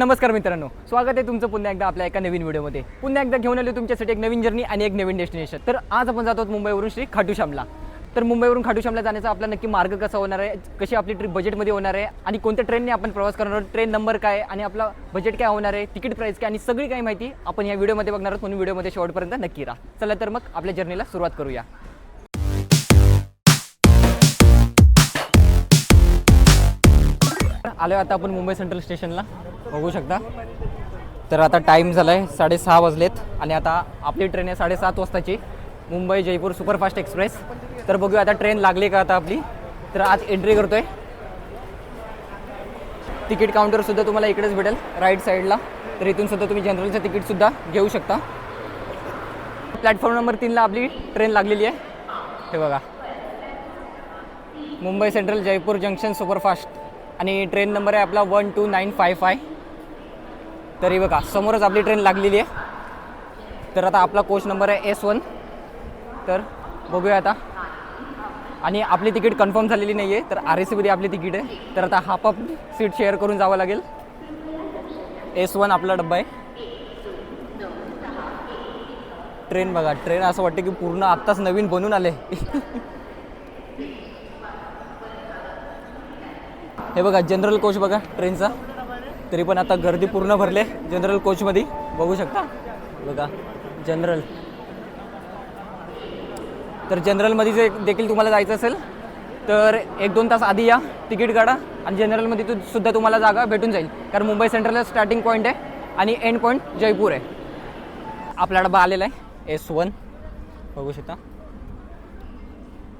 नमस्कार मित्रांनो, स्वागत आहे तुमचं पुन्हा एकदा आपल्या एका नवीन व्हिडिओमध्ये. पुन्हा एकदा घेऊन आलो तुमच्यासाठी एक नवीन जर्नी आणि एक नवीन डेस्टिनेशन. तर आज आपण जातो मुंबईवरून श्री खाटू श्यामला. तर मुंबईवरून खाटू श्यामला जाण्याचा आपला नक्की मार्ग कसा होणार आहे, कशी आपली ट्रिप बजेटमध्ये होणार आहे आणि कोणत्या ट्रेनने आपण प्रवास करणार आहोत, ट्रेन नंबर काय आणि आपला बजेट काय होणार आहे, तिकीट प्राईस काय आणि सगळी काही माहिती आपण या व्हिडिओमध्ये बघणार आहोत. म्हणून व्हिडिओमध्ये शेवटपर्यंत नक्की राहा. चला तर मग आपल्या जर्नीला सुरुवात करूया. आलो आता आपण मुंबई सेंट्रल स्टेशनला, बघू शकता. तर आता टाईम झाला आहे 6:30 वाजलेत आणि आता आपली ट्रेन आहे 7:30 वाजताची, मुंबई जयपूर सुपरफास्ट एक्सप्रेस. तर बघूया आता ट्रेन लागली का आता आपली. तर आज एंट्री करतोय. तिकीट काउंटरसुद्धा तुम्हाला इकडेच भेटेल राईट साईडला. तर इथून सुद्धा तुम्ही जनरलचं तिकीटसुद्धा घेऊ शकता. प्लॅटफॉर्म नंबर 3ला आपली ट्रेन लागलेली आहे. हे बघा, Mumbai central Jaipur junction superfast आणि ट्रेन नंबर आहे आपला 12955. तरी बघा समोरच आपली ट्रेन लागलेली आहे. तर आता आपला कोच नंबर आहे S1. तर बघूया आता. आणि आपली तिकीट कन्फर्म झालेली नाही आहे, तर RACमध्ये आपली तिकीट आहे. तर आता हाफ सीट शेअर करून जावं लागेल. S1 आपला डब्बा आहे. ट्रेन बघा, ट्रेन असं वाटतं की पूर्ण आत्ताच नवीन बनून आले. हे बघा जनरल कोच बघा ट्रेनचा. तरी पण आता गर्दी पूर्ण भरले जनरल कोचमध्ये, बघू शकता. बघा जनरल. तर जनरलमध्ये जे देखील तुम्हाला जायचं असेल तर 1-2 तास आधी या, तिकीट काढा आणि जनरलमध्ये सुद्धा तुम्हाला जागा भेटून जाईल. कारण मुंबई सेंट्रलला स्टार्टिंग पॉईंट आहे आणि एंड पॉईंट जयपूर आहे. आपला डबा आलेला आहे S1, बघू शकता.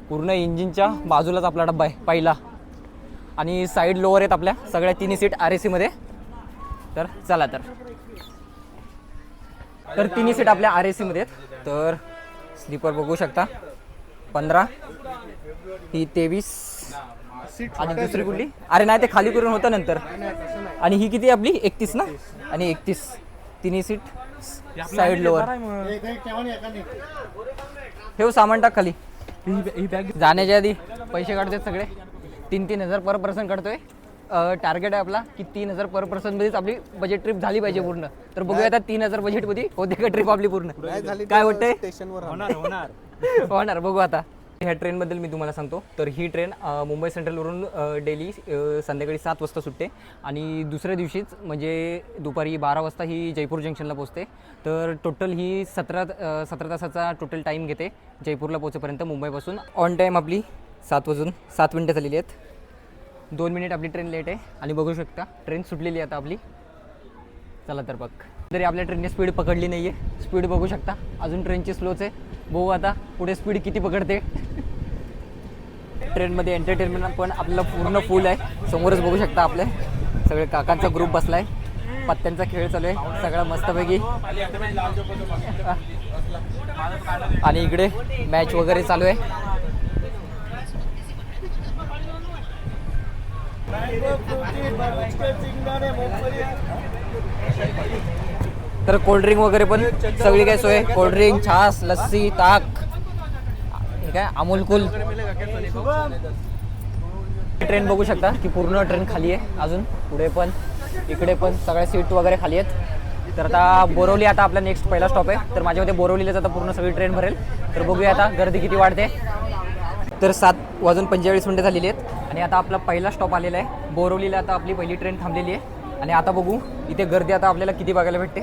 पूर्ण इंजिनच्या बाजूलाच आपला डब्बा आहे पहिला. आणि साईड लोअर आहेत आपल्या सगळ्या 3 सीट RACमध्ये. तर चला तर 3 सीट आपल्या RACमध्ये आहेत. तर स्लीपर बघू शकता 15, ही 23 आणि दुसरी कुठली, अरे नाही ते खाली करून होतं नंतर. आणि ही किती आपली 31 ना, आणि 31 3 सीट साईड लोअर. हे सामान टाक खाली. जाण्याच्या आधी पैसे काढतात सगळे. 3-3 हजार पर पर्सन काढतोय. टार्गेट आहे आपला की 3 हजार पर पर्सनमध्येच आपली बजेट ट्रिप झाली पाहिजे पूर्ण. तर बघूया आता 3 हजार बजेटमध्ये होते का ट्रिप आपली पूर्ण. काय वाटतंय? होणार बघू आता. ह्या ट्रेनबद्दल मी तुम्हाला सांगतो. तर ही ट्रेन मुंबई सेंट्रलवरून डेली संध्याकाळी 7 वाजता सुटते आणि दुसऱ्या दिवशीच म्हणजे दुपारी 12 वाजता ही जयपूर जंक्शनला पोहोचते. तर टोटल ही 17 तासाचा टोटल टाईम घेते जयपूरला पोहोचेपर्यंत मुंबईपासून. ऑन टाईम आपली 7:07 झालेली आहेत. 2 मिनिट आपली ट्रेन लेट आहे आणि बघू शकता ट्रेन सुटलेली आहे आता आपली. चला तर बघ. तरी आपल्या ट्रेनने स्पीड पकडली नाही आहे. स्पीड बघू शकता अजून ट्रेनची स्लोच आहे. बघू आता पुढे स्पीड किती पकडते. ट्रेनमध्ये एंटरटेनमेंट पण आपल्याला पूर्ण फुल आहे. समोरच बघू शकता आपले सगळे काकांचा ग्रुप बसला आहे. पत्त्यांचा खेळ चालू आहे सगळा मस्तपैकी. आणि इकडे मॅच वगैरे चालू आहे. तर कोल्ड्रिंक वगैरे पण सगळी काय सोय. कोल्ड्रिंक, छास, लस्सी, ताक, हे काय अमूल कूल. ट्रेन बघू शकता की पूर्ण ट्रेन खाली आहे. अजून पुढे पण इकडे पण सगळ्या सीट वगैरे खाली आहेत. तर आता बोरवली आता आपला नेक्स्ट पहिला स्टॉप आहे. तर माझ्या मते बोरवलीलाच आता पूर्ण सगळी ट्रेन भरेल. तर बघूया आता गर्दी किती वाढते. तर 7:45 झालेली आहेत आणि आता आपला पहिला स्टॉप आलेला आहे बोरवलीला. आता आपली पहिली ट्रेन थांबलेली आहे आणि आता बघू इथे गर्दी आता आपल्याला किती बघायला भेटते.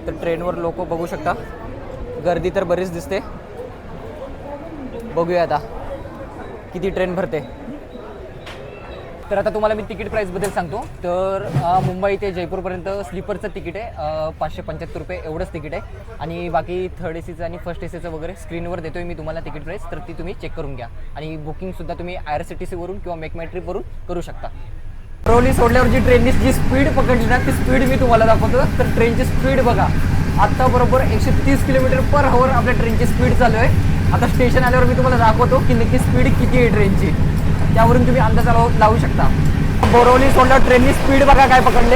तर ट्रेनवर लोक बघू शकता, गर्दी तर बरीच दिसते. बघूया आता किती ट्रेन भरते. तर आता तुम्हाला मी तिकीट प्राईसबद्दल सांगतो. तर मुंबई ते जयपूरपर्यंत स्लीपरचं तिकीट आहे 575 रुपये एवढंच तिकीट आहे. आणि बाकी थर्ड ACचं आणि फर्स्ट ACचं वगैरे स्क्रीनवर देतोय मी तुम्हाला तिकीट प्राईस. तर ती तुम्ही चेक करून घ्या. आणि बुकिंगसुद्धा तुम्ही IRCTCवरून किंवा मेक माय ट्रिपवरून करू शकता. बोरवली सोडल्यावर जी ट्रेननी जी स्पीड पकडली ना, ती स्पीड मी तुम्हाला दाखवतो. तर ट्रेनची स्पीड बघा, आत्ता बरोबर 130 km/h आपल्या ट्रेनची स्पीड चालू आहे. आता स्टेशन आल्यावर मी तुम्हाला दाखवतो की नक्की स्पीड किती आहे ट्रेनची. त्यावरून तुम्ही अंदाज लावू शकता. बोरवली सोडल्यावर ट्रेनची स्पीड बघा काय पकडले.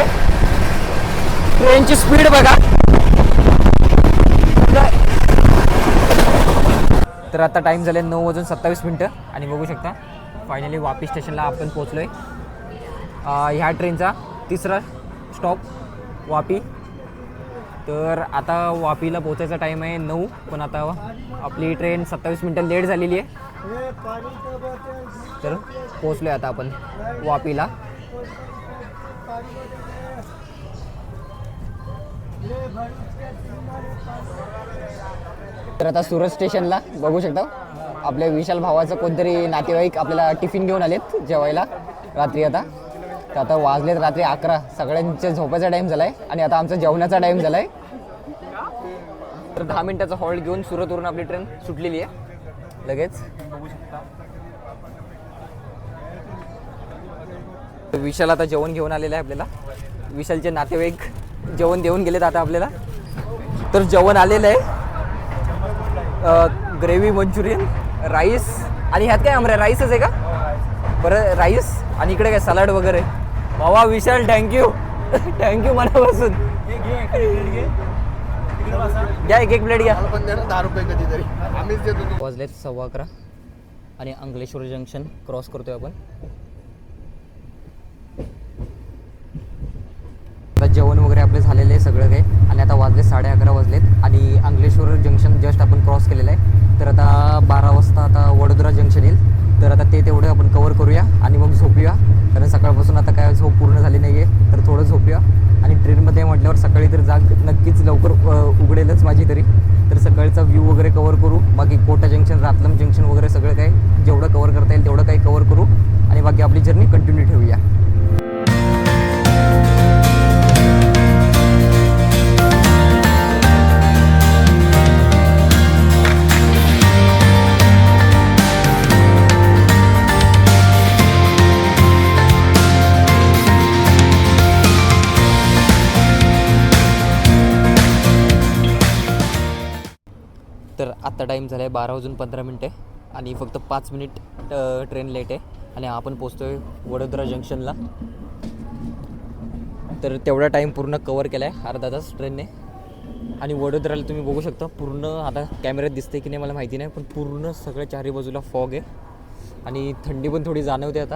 ट्रेनची स्पीड बघा. तर आता टाईम झाले 9:27 आणि बघू शकता फायनली वापी स्टेशनला आपण पोहोचलो आहे. ह्या ट्रेनचा तिसरा स्टॉप वापी. तर आता वापीला पोचायचा टाईम आहे 9, पण आता आपली ट्रेन 27 मिनटं लेट झालेली आहे. तर पोचलो आहे आता आपण वापीला. तर आता सुरत स्टेशनला बघू शकता आपल्या विशाल भावाचं कोणतरी नातेवाईक आपल्याला टिफिन घेऊन आलेत जेवायला रात्री. तर आता वाजलेत रात्री 11. सगळ्यांच्या झोपायचा टाईम झाला आहे आणि आता आमचा जेवणाचा टाईम झाला आहे. तर 10 मिनिटाचा हॉल्ट घेऊन सुरतवरून आपली ट्रेन सुटलेली आहे लगेच. बघू शकता विशाल आता जेवण घेऊन आलेलं आहे आपल्याला. विशालचे नातेवाईक जेवण देऊन गेलेत आता आपल्याला. तर जेवण आलेलं आहे ग्रेव्ही मंचुरियन, राईस आणि ह्यात काय आमरे राईसच आहे का बरं, राईस आणि इकडे काय सलाड वगैरे. भावा विशाल थँक्यू थँक्यू मनापासून. घ्या एक प्लेट घ्या. 10 रुपये कधीतरी आम्हीच देतो. वाजलेत 11:15 आणि अंकलेश्वर जंक्शन क्रॉस करतोय आपण. आता जेवण वगैरे आपले झालेले आहे सगळं काही आणि आता वाजले 11:30 वाजलेत आणि अंकलेश्वर जंक्शन जस्ट आपण क्रॉस केलेलं आहे. तर आता 12 वाजता आता वडोदरा जंक्शन येईल. तर आता ते तेवढं आपण कवर करूया आणि मग झोपूया, कारण सकाळपासून आता काय झोप पूर्ण झाली नाही आहे. तर थोडं झोपूया आणि ट्रेनमध्ये म्हटल्यावर सकाळी तर जाग नक्कीच लवकर उघडेलच माझी तरी. तर सकाळचा व्ह्यू वगैरे कवर करू. बाकी कोटा जंक्शन, रातलम जंक्शन वगैरे सगळं काही जेवढं कवर करता येईल तेवढं काही कवर करू आणि बाकी आपली जर्नी कंटिन्यू ठेवूया. तर आत्ता टाईम झाला आहे 12:15 आणि फक्त 5 मिनिट ट्रेन लेट आहे आणि आपण पोचतो आहे वडोदरा जंक्शनला. तर तेवढा टाईम पूर्ण कवर केला आहे अर्धा तास ट्रेनने. आणि वडोदराला तुम्ही बघू शकता पूर्ण, आता कॅमेऱ्यात दिसते की नाही मला माहिती नाही, पण पूर्ण सगळ्या चारी बाजूला फॉग आहे आणि थंडी पण थोडी जाणवते आता.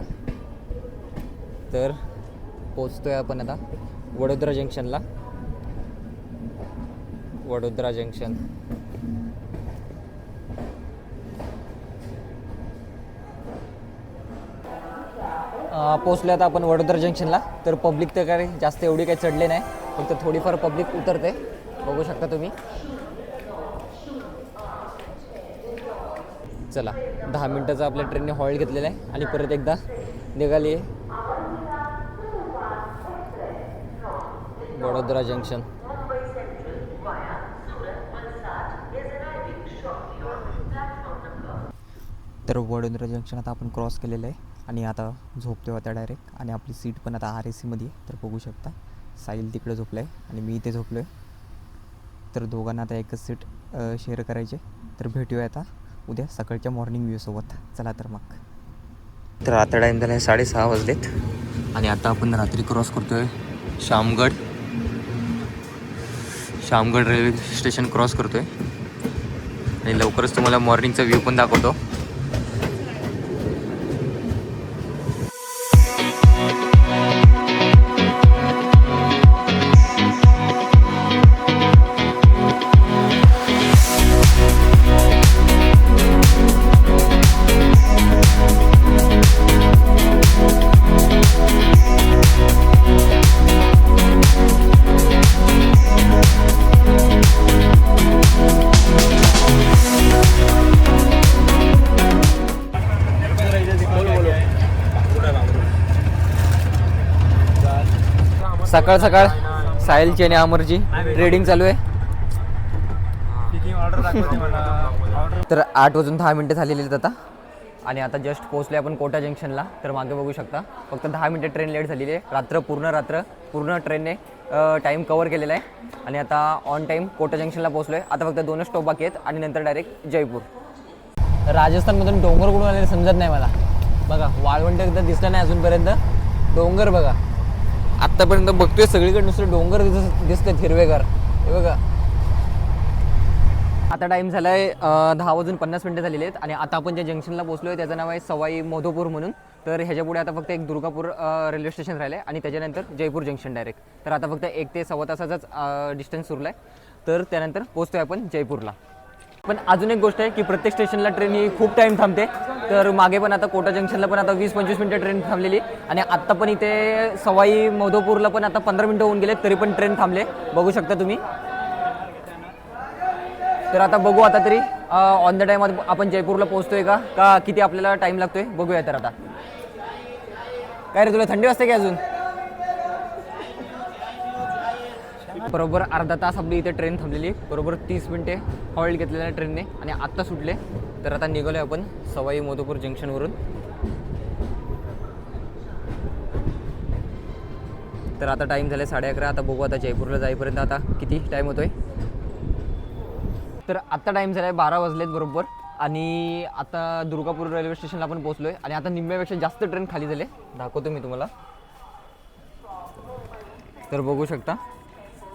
तर पोचतो आहे आपण आता वडोदरा जंक्शनला. वडोदरा जंक्शन पोचलो आता आपण वडोदरा जंक्शनला. तर पब्लिक तर काय जास्त एवढी काही चढले नाही, फक्त थोडीफार पब्लिक उतरते बघू शकता तुम्ही. चला 10 मिनिटाचा आपल्या ट्रेनने हॉल्ट घेतलेला आहे आणि परत एकदा निघाली आहे वडोदरा जंक्शन. तर वडोदरा जंक्शन आता आपण क्रॉस केलेलं आहे आणि आता झोपतो आता डायरेक्ट. आणि आपली सीट पण आता RACमध्ये आहे. तर बघू शकता साहिल तिकडे झोपलं आहे आणि मी इथे झोपलो आहे. तर दोघांना आता एकच सीट शेअर करायचे. तर भेटूया आता उद्या सकाळच्या मॉर्निंग व्ह्यूसोबत. चला तर मग. तर आता टाईम झाला आहे 6:30 वाजलेत आणि आता आपण रात्री क्रॉस करतो आहे शामगड रेल्वे स्टेशन क्रॉस करतो आहे आणि लवकरच तुम्हाला मॉर्निंगचा व्ह्यू पण दाखवतो. सकाळ सकाळ साहिलची आणि अमरची ट्रेडिंग चालू आहे. तर 8:10 झालेले आहेत आता आणि आता जस्ट पोहोचले आपण कोटा जंक्शनला. तर मागे बघू शकता फक्त 10 मिनिटं ट्रेन लेट झालेली आहे. पूर्ण ट्रेनने टाईम कवर केलेला आहे आणि आता ऑन टाईम कोटा जंक्शनला पोहोचलो आहे. आता फक्त 2 स्टॉप बाकी आहेत आणि नंतर डायरेक्ट जयपूर. राजस्थानमधून डोंगर कुठून आलेले समजत नाही मला. बघा वाळवंट एकदा दिसलं नाही अजूनपर्यंत. डोंगर बघा आत्तापर्यंत बघतोय सगळीकडे नुसतं डोंगर दिसतात हिरवेगार. हे बघा आता टाईम झाला आहे 10:50 झालेले आहेत आणि आता आपण ज्या जंक्शनला पोहोचलो आहे त्याचं नाव आहे सवाई माधोपूर म्हणून. तर ह्याच्या पुढे आता फक्त एक दुर्गापूर रेल्वे स्टेशन राहिलं आहे आणि त्याच्यानंतर जयपूर जंक्शन डायरेक्ट. तर आता फक्त 1 ते सव्वा तासाचाच डिस्टन्स उरला आहे. तर त्यानंतर पोहोचतो आहे आपण जयपूरला. पण अजून एक गोष्ट आहे की प्रत्येक स्टेशनला ट्रेन ही खूप टाईम थांबते. तर मागे पण आता कोटा जंक्शनला पण आता 20-25 मिनटं ट्रेन थांबलेली आणि आत्ता पण इथे सवाई माधोपूरला पण आता 15 मिनटं होऊन गेले तरी पण ट्रेन थांबले, बघू शकता तुम्ही. तर आता बघू आता तरी ऑन द टाईम आपण जयपूरला पोहोचतोय का किती आपल्याला टाईम लागतोय बघूया. तर आता काय रे, तुला थंडी वाजते का अजून? बरोबर अर्धा तास आपली इथे ट्रेन थांबलेली, बरोबर 30 मिनिटे हॉल्ट घेतलेल्या ट्रेनने आणि आत्ता सुटले. तर आता निघालो आहे आपण सवाई माधोपूर जंक्शनवरून. तर आता टाईम झाले 11:30. आता बघू आता जयपूरला जाईपर्यंत आता किती टाईम होतोय. तर आत्ता टाईम झाला आहे 12 वाजलेत बरोबर आणि आता दुर्गापूर रेल्वे स्टेशनला आपण पोहोचलो आहे आणि आता निम्म्यापेक्षा जास्त ट्रेन खाली झाले, दाखवतो मी तुम्हाला. तर बघू शकता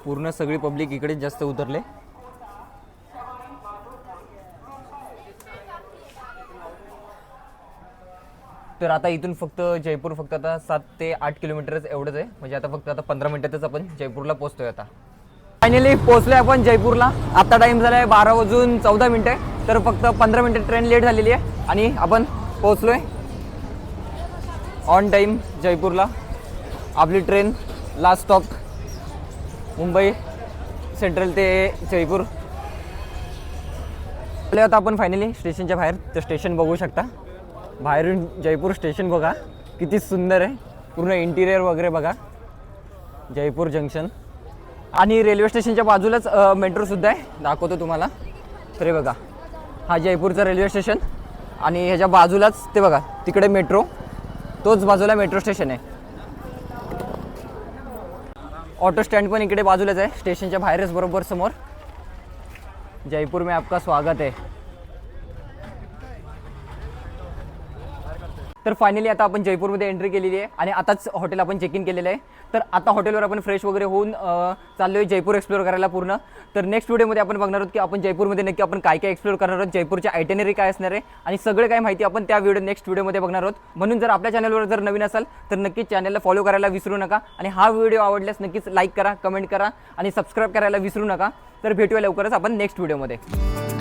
पूर्ण सगळी पब्लिक इकडेच जास्त उतरले. तर आता इथून फक्त जयपूर फक्त आता 7 ते 8 किलोमीटरच एवढंच आहे. म्हणजे आता फक्त आता 15 मिनिटातच आपण जयपूरला पोहोचतोय. आता फायनली पोहोचलोय आपण जयपूरला. आता टाइम झाला आहे 12:14 तर फक्त 15 मिनिटं ट्रेन लेट झालेली आहे आणि आपण पोहोचलोय ऑन टाईम जयपूरला. आपली train last stop Mumbai central ते जयपूर. आता आपण फायनली स्टेशनच्या बाहेर. तर स्टेशन बघू शकता बाहेरून जयपूर स्टेशन बघा किती सुंदर आहे. पूर्ण इंटिरियर वगैरे बघा. जयपूर जंक्शन आणि रेल्वे स्टेशनच्या बाजूलाच मेट्रोसुद्धा आहे, दाखवतो तुम्हाला. तर हे बघा हा जयपूरचा रेल्वे स्टेशन आणि ह्याच्या बाजूलाच ते बघा तिकडे मेट्रो, तोच बाजूला मेट्रो स्टेशन आहे. ऑटो स्टँड पण इकडे बाजूलाच आहे स्टेशनच्या बाहेरच बरोबर समोर. जयपूर में आपका स्वागत है. तर फायनली आता आपण जयपूरमध्ये एंट्री केलेली आहे आणि आताच हॉटेल आपण चेक इन केलेलं आहे. तर आता हॉटेलवर आपण फ्रेश वगैरे होऊन चाललो आहे जयपूर एक्सप्लोर करायला पूर्ण. तर नेक्स्ट व्हिडिओमध्ये आपण बघणार आहोत की आपण जयपूरमध्ये नक्की आपण काय काय एक्सप्लोर करणार आहोत, जयपूरची आयटेनरी काय असणार आहे आणि सगळे काय माहिती आपण त्या नेक्स्ट व्हिडिओमध्ये बघणार आहोत. म्हणून जर आपल्या चॅनलवर जर नवीन असाल तर नक्कीच चॅनलला फॉलो करायला विसरू नका आणि हा व्हिडिओ आवडल्यास नक्कीच लाईक करा, कमेंट करा आणि सबस्क्राईब करायला विसरू नका. तर भेटूया लवकरच आपण नेक्स्ट व्हिडिओमध्ये.